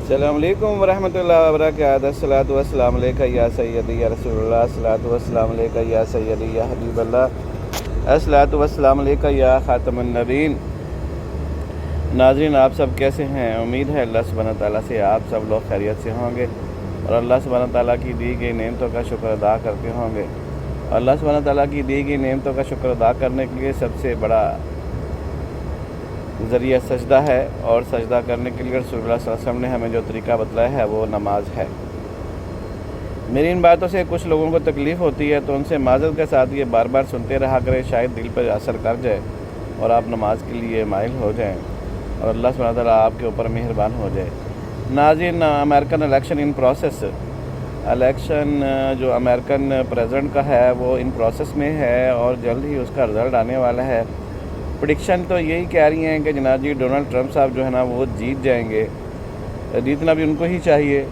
السلام علیکم ورحمۃ اللہ وبرکاتہ۔ الصلاۃ والسلام علیکہ یا سیدی یا رسول اللہ، الصلاۃ والسلام علیکہ یا سیدی یا حبیب اللہ، الصلاۃ والسلام علیکہ یا خاتم النبیین۔ ناظرین، آپ سب کیسے ہیں؟ امید ہے اللہ سبحانہ تعالیٰ سے آپ سب لوگ خیریت سے ہوں گے اور اللہ سبحانہ تعالیٰ کی دی گئی نعمتوں کا شکر ادا کرتے ہوں گے۔ اللہ سبحانہ تعالیٰ کی دی گئی نعمتوں کا شکر ادا کرنے کے لیے سب سے بڑا ذریعہ سجدہ ہے، اور سجدہ کرنے کے لیے رسول اللہ صلی اللہ علیہ وسلم نے ہمیں جو طریقہ بتلایا ہے وہ نماز ہے۔ میری ان باتوں سے کچھ لوگوں کو تکلیف ہوتی ہے، تو ان سے معذرت کے ساتھ یہ بار بار سنتے رہا کرے، شاید دل پر اثر کر جائے اور آپ نماز کے لیے مائل ہو جائیں اور اللہ سبحانہ تعالیٰ آپ کے اوپر مہربان ہو جائے۔ ناظرین، American election in process, election جو امریکن پریزیڈنٹ کا ہے وہ ان پروسیس میں ہے اور جلد ہی اس کا رزلٹ آنے والا ہے۔ پریڈکشن تو یہی کہہ رہی ہیں کہ جناب جی ڈونلڈ ٹرمپ صاحب جو ہے نا وہ جیت جائیں گے۔ جیتنا بھی ان کو ہی چاہیے،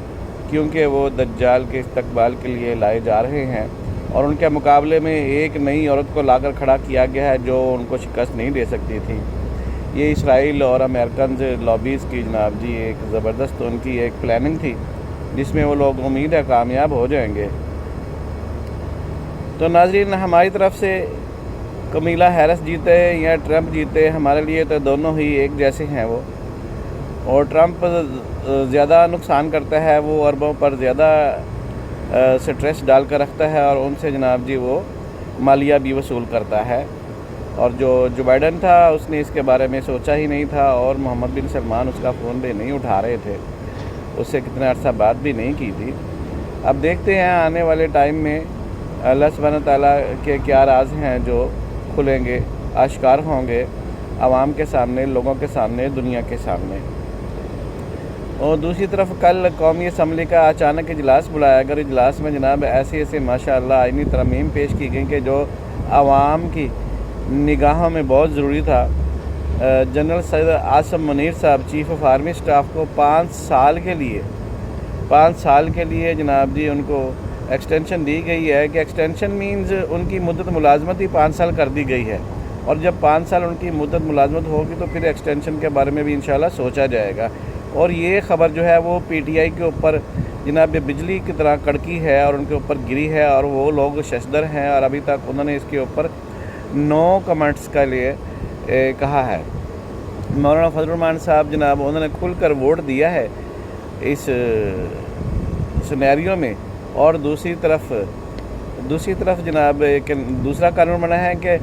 کیونکہ وہ دجال کے استقبال کے لیے لائے جا رہے ہیں اور ان کے مقابلے میں ایک نئی عورت کو لا کر کھڑا کیا گیا ہے جو ان کو شکست نہیں دے سکتی تھی۔ یہ اسرائیل اور امریکنز لابیز کی جناب جی ایک زبردست ان کی ایک پلاننگ تھی، جس میں وہ لوگ امید ہے کامیاب ہو جائیں گے۔ تو ناظرین، ہماری طرف سے کمیلا ہیرس جیتے یا ٹرمپ جیتے، ہمارے لیے تو دونوں ہی ایک جیسے ہیں وہ، اور ٹرمپ زیادہ نقصان کرتا ہے، وہ عربوں پر زیادہ سٹریس ڈال کر رکھتا ہے اور ان سے جناب جی وہ مالیہ بھی وصول کرتا ہے۔ اور جو بائیڈن تھا اس نے اس کے بارے میں سوچا ہی نہیں تھا، اور محمد بن سلمان اس کا فون بھی نہیں اٹھا رہے تھے، اس سے کتنا عرصہ بات بھی نہیں کی تھی۔ اب دیکھتے ہیں آنے والے ٹائم میں اللہ سبحانہ تعالیٰ کے کیا راز ہیں جو کھلیں گے، آشکار ہوں گے عوام کے سامنے، لوگوں کے سامنے، دنیا کے سامنے۔ اور دوسری طرف کل قومی اسمبلی کا اچانک اجلاس بلایا گیا، اجلاس میں جناب ایسے ماشاءاللہ آئینی ترامیم پیش کی گئیں کہ جو عوام کی نگاہوں میں بہت ضروری تھا۔ جنرل سید عاصم منیر صاحب چیف آف آرمی اسٹاف کو 5 سال کے لیے جناب جی ان کو ایکسٹینشن دی گئی ہے، کہ ایکسٹینشن مینز ان کی مدت ملازمت ہی 5 سال کر دی گئی ہے، اور جب 5 سال ان کی مدت ملازمت ہوگی تو پھر ایکسٹینشن کے بارے میں بھی انشاءاللہ سوچا جائے گا۔ اور یہ خبر جو ہے وہ پی ٹی آئی کے اوپر جناب بجلی کی طرح کڑکی ہے اور ان کے اوپر گری ہے، اور وہ لوگ ششدر ہیں اور ابھی تک انہوں نے اس کے اوپر 9 کمنٹس کے لیے کہا ہے۔ مولانا فضل الرحمان صاحب جناب انہوں نے کھل کر ووٹ دیا ہے اس سینیریو میں، اور دوسری طرف جناب ایک دوسرا قانون بنا ہے کہ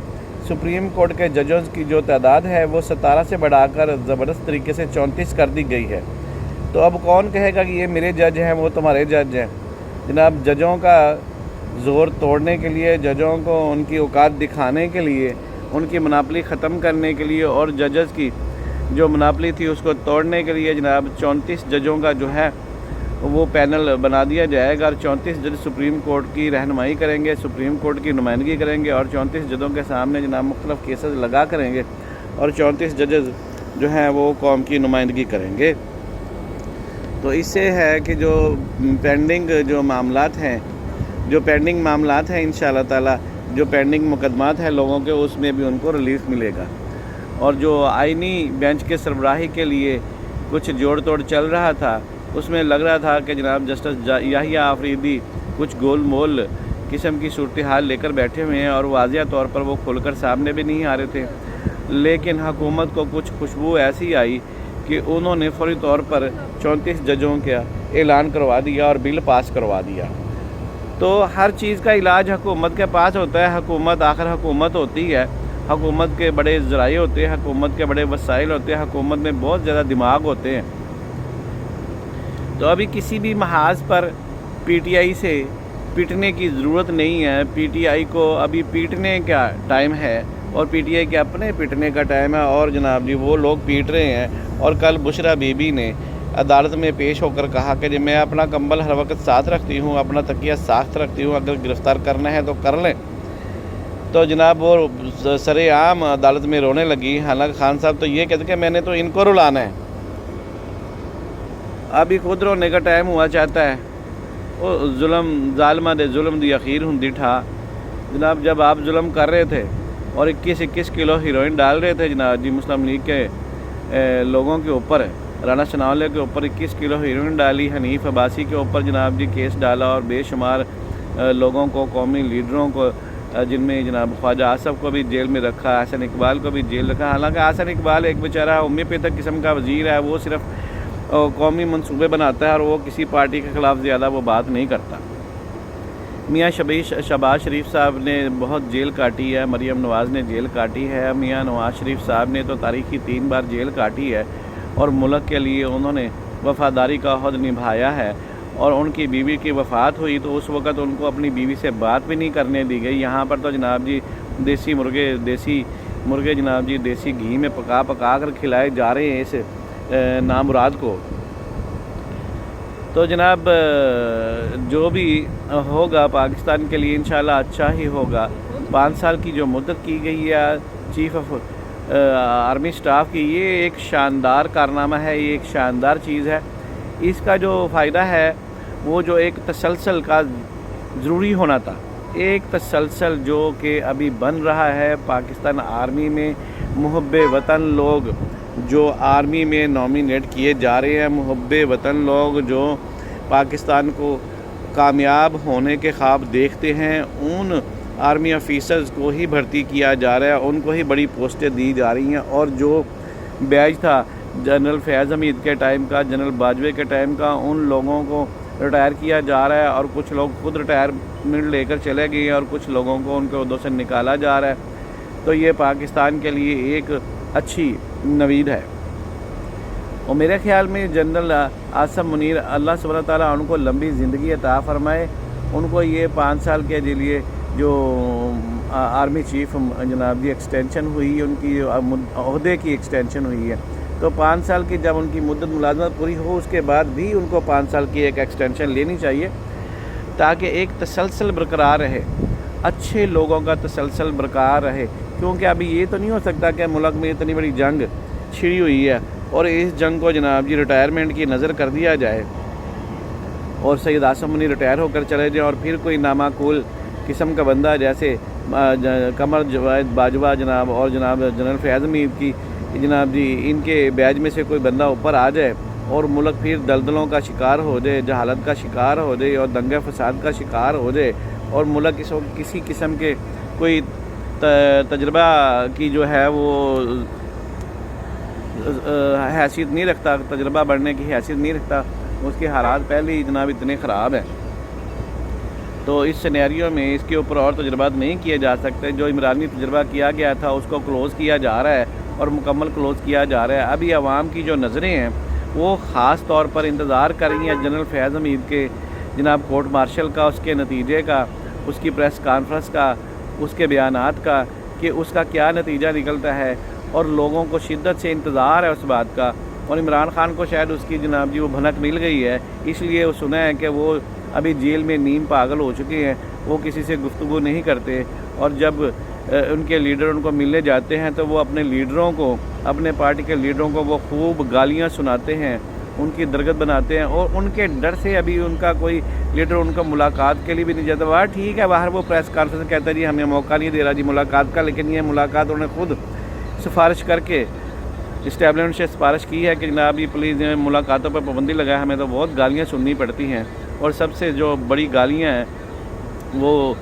سپریم کورٹ کے ججز کی جو تعداد ہے وہ 17 سے بڑھا کر زبردست طریقے سے 34 کر دی گئی ہے۔ تو اب کون کہے گا کہ یہ میرے جج ہیں، وہ تمہارے جج ہیں؟ جناب ججوں کا زور توڑنے کے لیے، ججوں کو ان کی اوقات دکھانے کے لیے، ان کی مناپلی ختم کرنے کے لیے اور ججز کی جو مناپلی تھی اس کو توڑنے کے لیے جناب 34 ججوں کا جو ہے وہ پینل بنا دیا جائے گا، اور 34 جج سپریم کورٹ کی رہنمائی کریں گے، سپریم کورٹ کی نمائندگی کریں گے، اور 34 ججوں کے سامنے جناب مختلف کیسز لگا کریں گے، اور 34 ججز جو ہیں وہ قوم کی نمائندگی کریں گے۔ تو اس سے ہے کہ جو پینڈنگ معاملات ہیں انشاءاللہ تعالی، جو پینڈنگ مقدمات ہیں لوگوں کے، اس میں بھی ان کو ریلیف ملے گا۔ اور جو آئینی بینچ کے سربراہی کے لیے کچھ جوڑ توڑ چل رہا تھا، اس میں لگ رہا تھا کہ جناب جسٹس یحییٰ آفریدی کچھ گول مول قسم کی صورتحال لے کر بیٹھے ہوئے ہیں، اور واضح طور پر وہ کھل کر سامنے بھی نہیں آ رہے تھے، لیکن حکومت کو کچھ خوشبو ایسی آئی کہ انہوں نے فوری طور پر 34 ججوں کا اعلان کروا دیا اور بل پاس کروا دیا۔ تو ہر چیز کا علاج حکومت کے پاس ہوتا ہے، حکومت آخر حکومت ہوتی ہے، حکومت کے بڑے ذرائع ہوتے ہیں، حکومت کے بڑے وسائل ہوتے ہیں، حکومت میں بہت زیادہ دماغ ہوتے ہیں۔ تو ابھی کسی بھی محاذ پر پی ٹی آئی سے پیٹنے کی ضرورت نہیں ہے، پی ٹی آئی کو ابھی پیٹنے کا ٹائم ہے، اور پی ٹی آئی کے اپنے پیٹنے کا ٹائم ہے، اور جناب جی وہ لوگ پیٹ رہے ہیں۔ اور کل بشرا بی بی نے عدالت میں پیش ہو کر کہا کہ جب میں اپنا کمبل ہر وقت ساتھ رکھتی ہوں، اپنا تکیہ ساتھ رکھتی ہوں، اگر گرفتار کرنا ہے تو کر لیں۔ تو جناب وہ سر عام عدالت میں رونے لگی، حالانکہ خان صاحب تو یہ کہتے کہ میں نے تو ان کو رلانا ہے۔ ابھی خود رونے کا ٹائم ہوا چاہتا ہے، وہ ظالمہ دے ظلم دی اخیر ہندی ٹھا۔ جناب جب آپ ظلم کر رہے تھے اور 21 کلو ہیروئن ڈال رہے تھے جناب جی مسلم لیگ کے لوگوں کے اوپر، رانا ثناءاللہ کے اوپر 21 کلو ہیروئن ڈالی، حنیف عباسی کے اوپر جناب جی کیس ڈالا، اور بے شمار لوگوں کو، قومی لیڈروں کو، جن میں جناب خواجہ آصف کو بھی جیل میں رکھا، حسن اقبال کو بھی جیل رکھا۔ حالانکہ حسن اقبال ایک بیچارہ امی پیتک قسم کا وزیر ہے، وہ صرف قومی منصوبے بناتا ہے اور وہ کسی پارٹی کے خلاف زیادہ وہ بات نہیں کرتا۔ میاں شہباز شریف صاحب نے بہت جیل کاٹی ہے، مریم نواز نے جیل کاٹی ہے، میاں نواز شریف صاحب نے تو تاریخی 3 بار جیل کاٹی ہے، اور ملک کے لیے انہوں نے وفاداری کا عہد نبھایا ہے۔ اور ان کی بیوی کی وفات ہوئی تو اس وقت ان کو اپنی بیوی سے بات بھی نہیں کرنے دی گئی۔ یہاں پر تو جناب جی دیسی مرغے جناب جی دیسی گھی میں پکا کر کھلائے جا رہے ہیں اس نامراد کو۔ تو جناب جو بھی ہوگا پاکستان کے لیے انشاءاللہ اچھا ہی ہوگا۔ 5 سال کی جو مدت کی گئی ہے چیف آف آرمی سٹاف کی، یہ ایک شاندار کارنامہ ہے، یہ ایک شاندار چیز ہے۔ اس کا جو فائدہ ہے وہ جو ایک تسلسل کا ضروری ہونا تھا، ایک تسلسل جو کہ ابھی بن رہا ہے پاکستان آرمی میں۔ محب وطن لوگ جو آرمی میں نامینیٹ کیے جا رہے ہیں، محب وطن لوگ جو پاکستان کو کامیاب ہونے کے خواب دیکھتے ہیں، ان آرمی آفیسرز کو ہی بھرتی کیا جا رہا ہے، ان کو ہی بڑی پوسٹیں دی جا رہی ہیں۔ اور جو بیج تھا جنرل فیاض حمید کے ٹائم کا، جنرل باجوے کے ٹائم کا، ان لوگوں کو ریٹائر کیا جا رہا ہے، اور کچھ لوگ خود ریٹائرمنٹ لے کر چلے گئے ہیں، اور کچھ لوگوں کو ان کے عہدوں سے نکالا جا رہا ہے۔ تو یہ پاکستان کے لیے ایک اچھی نوید ہے۔ اور میرے خیال میں جنرل عاصم منیر، اللہ سبحانہ تعالیٰ ان کو لمبی زندگی عطا فرمائے، ان کو یہ 5 سال کے لیے جو آرمی چیف جناب جی ایکسٹینشن ہوئی، ان کی عہدے کی ایکسٹینشن ہوئی ہے، تو 5 سال کی جب ان کی مدت ملازمت پوری ہو، اس کے بعد بھی ان کو 5 سال کی ایک ایکسٹینشن لینی چاہیے، تاکہ ایک تسلسل برقرار رہے، اچھے لوگوں کا تسلسل برقرار رہے۔ کیونکہ ابھی یہ تو نہیں ہو سکتا کہ ملک میں اتنی بڑی جنگ چھڑی ہوئی ہے اور اس جنگ کو جناب جی ریٹائرمنٹ کی نظر کر دیا جائے، اور سید عاصم منیر ریٹائر ہو کر چلے جائیں، اور پھر کوئی نامعقول قسم کا بندہ جیسے قمر جاوید باجوہ جناب، اور جناب جنرل فیاض حمید کی جناب جی ان کے بیج میں سے کوئی بندہ اوپر آ جائے، اور ملک پھر دلدلوں کا شکار ہو جائے، جہالت کا شکار ہو جائے، اور دنگے فساد کا شکار ہو جائے، اور ملک اس وقت کسی قسم کے کوئی تجربہ کی جو ہے وہ حیثیت نہیں رکھتا، تجربہ بڑھنے کی حیثیت نہیں رکھتا، اس کے حالات پہلے ہی جناب اتنے خراب ہیں۔ تو اس سینیریو میں اس کے اوپر اور تجربات نہیں کیے جا سکتے۔ جو عمرانی تجربہ کیا گیا تھا اس کو کلوز کیا جا رہا ہے، اور مکمل کلوز کیا جا رہا ہے۔ ابھی عوام کی جو نظریں ہیں وہ خاص طور پر انتظار کر رہی ہیں جنرل فیاض حمید کے جناب کورٹ مارشل کا، اس کے نتیجے کا، اس کی پریس کانفرنس کا، اس کے بیانات کا، کہ اس کا کیا نتیجہ نکلتا ہے، اور لوگوں کو شدت سے انتظار ہے اس بات کا۔ اور عمران خان کو شاید اس کی جناب جی وہ بھنک مل گئی ہے، اس لیے وہ سنا ہے کہ وہ ابھی جیل میں نیم پاگل ہو چکے ہیں، وہ کسی سے گفتگو نہیں کرتے، اور جب ان کے لیڈر ان کو ملنے جاتے ہیں تو وہ اپنے لیڈروں کو، اپنے پارٹی کے لیڈروں کو وہ خوب گالیاں سناتے ہیں، ان کی درگت بناتے ہیں، اور ان کے ڈر سے ابھی ان کا کوئی لیڈر ان کو ملاقات کے لیے بھی نہیں جاتا۔ وہ ٹھیک ہے، باہر وہ پریس کانفرنس کہتا ہے جی ہمیں موقع نہیں دے رہا جی ملاقات کا، لیکن یہ ملاقات انہوں نے خود سفارش کر کے اسٹیبلشمنٹ سے سفارش کی ہے کہ جناب یہ پلیز ملاقاتوں پر پابندی لگائے، ہمیں تو بہت گالیاں سننی پڑتی ہیں، اور سب سے جو بڑی گالیاں ہیں وہ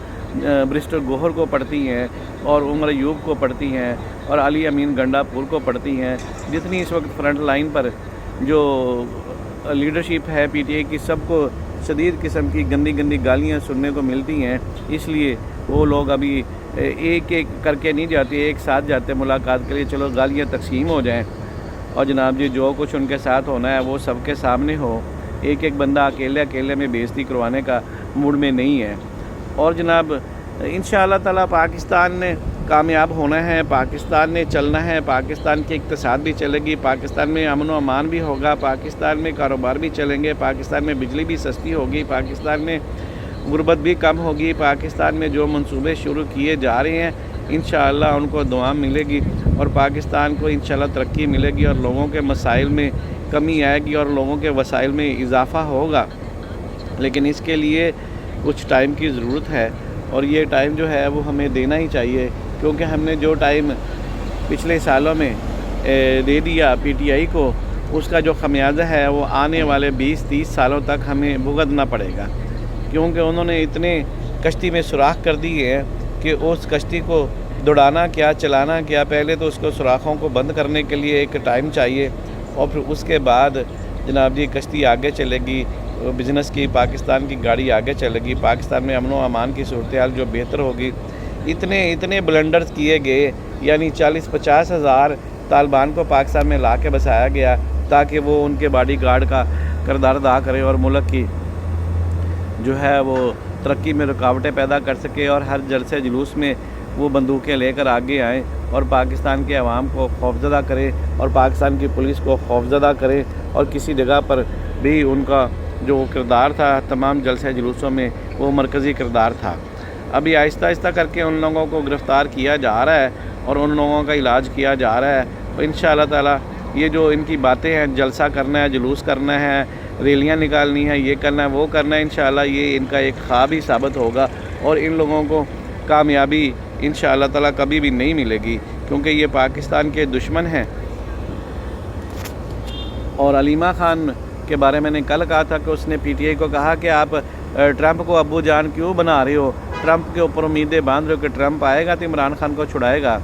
برسٹر گوہر کو پڑتی ہیں، اور عمر ایوب کو پڑتی ہیں، اور علی امین گنڈا پور کو پڑتی ہیں۔ جتنی اس وقت فرنٹ لائن پر جو لیڈرشپ ہے پی ٹی آئی کی، سب کو شدید قسم کی گندی گندی گالیاں سننے کو ملتی ہیں، اس لیے وہ لوگ ابھی ایک ایک کر کے نہیں جاتے، ایک ساتھ جاتے ملاقات کے لیے، چلو گالیاں تقسیم ہو جائیں، اور جناب جی جو کچھ ان کے ساتھ ہونا ہے وہ سب کے سامنے ہو۔ ایک ایک بندہ اکیلے میں بے عزتی کروانے کا موڈ میں نہیں ہے۔ اور جناب انشاءاللہ تعالیٰ پاکستان نے کامیاب ہونا ہے، پاکستان نے چلنا ہے، پاکستان کی اقتصاد بھی چلے گی، پاکستان میں امن و امان بھی ہوگا، پاکستان میں کاروبار بھی چلیں گے، پاکستان میں بجلی بھی سستی ہوگی، پاکستان میں غربت بھی کم ہوگی، پاکستان میں جو منصوبے شروع کیے جا رہے ہیں انشاءاللہ ان کو دعا ملے گی، اور پاکستان کو انشاءاللہ ترقی ملے گی، اور لوگوں کے مسائل میں کمی آئے گی، اور لوگوں کے وسائل میں اضافہ ہوگا۔ لیکن اس کے لیے کچھ ٹائم کی ضرورت ہے، اور یہ ٹائم جو ہے وہ ہمیں دینا ہی چاہیے، کیونکہ ہم نے جو ٹائم پچھلے سالوں میں دے دیا پی ٹی آئی کو، اس کا جو خمیازہ ہے وہ آنے والے 20-30 سالوں تک ہمیں بھگتنا پڑے گا، کیونکہ انہوں نے اتنے کشتی میں سوراخ کر دیے ہیں کہ اس کشتی کو دوڑانا کیا چلانا کیا، پہلے تو اس کو سوراخوں کو بند کرنے کے لیے ایک ٹائم چاہیے، اور پھر اس کے بعد جناب جی کشتی آگے چلے گی، بزنس کی پاکستان کی گاڑی آگے چلے گی، پاکستان میں امن و امان کی صورتحال جو بہتر ہوگی۔ اتنے بلنڈرز کیے گئے، یعنی 40-50 ہزار طالبان کو پاکستان میں لا کے بسایا گیا تاکہ وہ ان کے باڈی گارڈ کا کردار ادا کرے اور ملک کی جو ہے وہ ترقی میں رکاوٹیں پیدا کر سکے، اور ہر جلسے جلوس میں وہ بندوقیں لے کر آگے آئیں اور پاکستان کے عوام کو خوفزدہ کرے اور پاکستان کی پولیس کو خوفزدہ کرے، اور کسی جگہ پر بھی ان کا جو کردار تھا تمام جلسے جلوسوں میں وہ مرکزی کردار تھا۔ ابھی آہستہ آہستہ کر کے ان لوگوں کو گرفتار کیا جا رہا ہے اور ان لوگوں کا علاج کیا جا رہا ہے، تو انشاءاللہ تعالی یہ جو ان کی باتیں ہیں، جلسہ کرنا ہے، جلوس کرنا ہے، ریلیاں نکالنی ہے، یہ کرنا ہے وہ کرنا ہے، انشاءاللہ یہ ان کا ایک خواب ہی ثابت ہوگا، اور ان لوگوں کو کامیابی انشاءاللہ تعالی کبھی بھی نہیں ملے گی، کیونکہ یہ پاکستان کے دشمن ہیں۔ اور علیمہ خان کے بارے میں نے کل کہا تھا کہ اس نے پی ٹی آئی کو کہا کہ آپ ٹرمپ کو ابو جان کیوں بنا رہے ہو، ٹرمپ کے اوپر امیدیں باندھ رہے ہو کہ ٹرمپ آئے گا تو عمران خان کو چھڑائے گا۔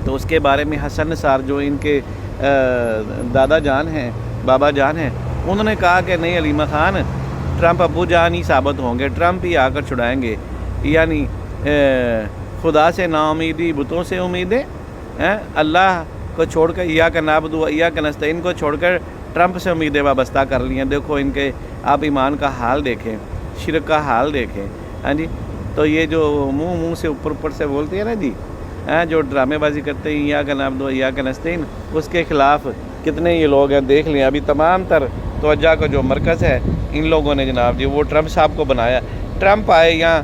تو اس کے بارے میں حسن نثار جو ان کے دادا جان ہیں، بابا جان ہیں، انہوں نے کہا کہ نہیں علیمہ خان، ٹرمپ ابو جان ہی ثابت ہوں گے، ٹرمپ ہی آ کر چھڑائیں گے، یعنی خدا سے نا امیدی بتوں سے امیدیں، اللہ کو چھوڑ کر ایاک نعبد و ایاک نستعین کو چھوڑ کر ٹرمپ سے امیدیں وابستہ کر لی ہیں۔ دیکھو ان کے آپ ایمان کا حال دیکھیں، شرک کا حال دیکھیں، ہاں جی۔ تو یہ جو منہ سے اوپر سے بولتے ہیں نا جی، جو ڈرامے بازی کرتے ہیں ایاک نعبد و ایاک نستعین، اس کے خلاف کتنے یہ لوگ ہیں دیکھ لیں۔ ابھی تمام تر توجہ کا جو مرکز ہے ان لوگوں نے جناب جی وہ ٹرمپ صاحب کو بنایا۔ ٹرمپ آئے یا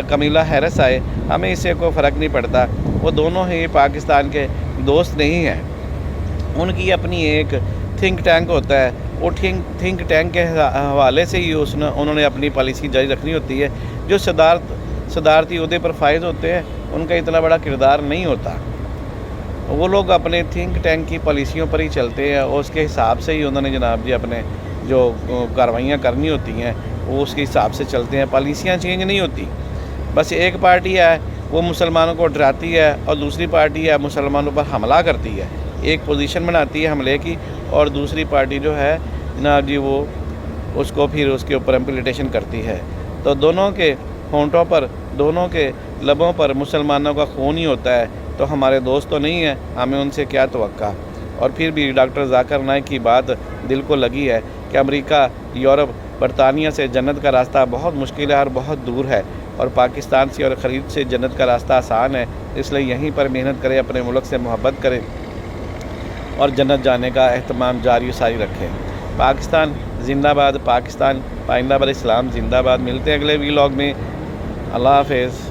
کمیلا ہیرس آئے، ہمیں اس سے کوئی فرق نہیں پڑتا، وہ دونوں ہی پاکستان کے دوست نہیں ہیں۔ ان کی اپنی ایک تھنک ٹینک ہوتا ہے، وہ تھنک ٹینک کے حوالے سے ہی انہوں نے اپنی پالیسی جاری رکھنی ہوتی ہے۔ جو صدارتی عہدے پر فائز ہوتے ہیں ان کا اتنا بڑا کردار نہیں ہوتا، وہ لوگ اپنے تھنک ٹینک کی پالیسیوں پر ہی چلتے ہیں، اور اس کے حساب سے ہی انہوں نے جناب جی اپنے جو کارروائیاں کرنی ہوتی ہیں وہ اس کے حساب سے چلتے ہیں، پالیسیاں چینج نہیں ہوتی۔ بس ایک پارٹی ہے وہ مسلمانوں کو ڈراتی ہے اور دوسری پارٹی ہے مسلمانوں پر حملہ کرتی ہے، ایک پوزیشن بناتی ہے حملے کی، اور دوسری پارٹی جو ہے جناب جی وہ اس کو پھر اس کے اوپر امپلیٹیشن کرتی ہے۔ تو دونوں کے ہونٹوں پر، دونوں کے لبوں پر مسلمانوں کا خون ہی ہوتا ہے، تو ہمارے دوست تو نہیں ہیں، ہمیں ان سے کیا توقع۔ اور پھر بھی ڈاکٹر ذاکر نائک کی بات دل کو لگی ہے کہ امریکہ، یورپ، برطانیہ سے جنت کا راستہ بہت مشکل ہے اور بہت دور ہے، اور پاکستان سے اور خلیج سے جنت کا راستہ آسان ہے، اس لیے یہیں پر محنت کرے، اپنے ملک سے محبت کرے اور جنت جانے کا اہتمام جاری و ساری رکھیں۔ پاکستان زندہ باد، پاکستان پائندہ بر اسلام زندہ باد۔ ملتے ہیں اگلے ویلاگ میں، اللہ حافظ۔